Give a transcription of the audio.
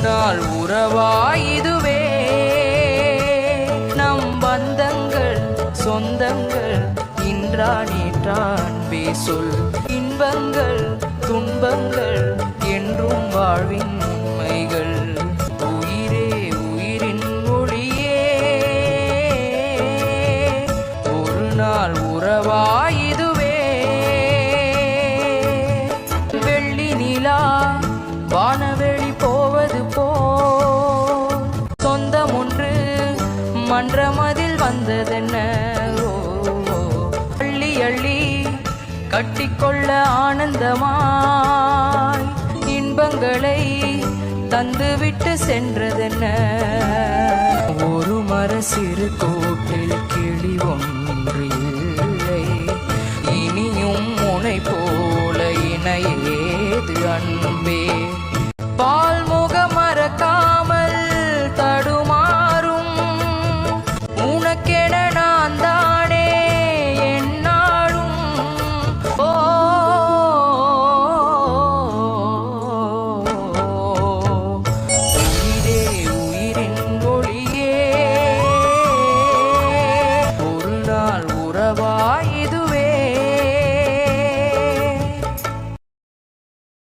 நாள் உறவாயுதுவே நம் பந்தங்கள் சொந்தங்கள் இன்றா நேற்றான் பேசொல் இன்பங்கள் துன்பங்கள் என்றும் வாழ்வின் உண்மைகள் உயிரே உயிரின் ஒளியே ஒரு நாள் உறவாயுதுவே வெள்ளி நிலா வானவெளி போவது போல் சொந்தம் ஒன்று மன்றமதில் வந்ததென்ன அள்ளி அள்ளி கட்டிக்கொள்ள ஆனந்தமாய் இன்பங்களை தந்துவிட்டு சென்றதென்ன ஒரு மர சிறு கோட்டில் கிளி ஒன்று இல்லை இனியும் முனை போல இணையேது அன்பே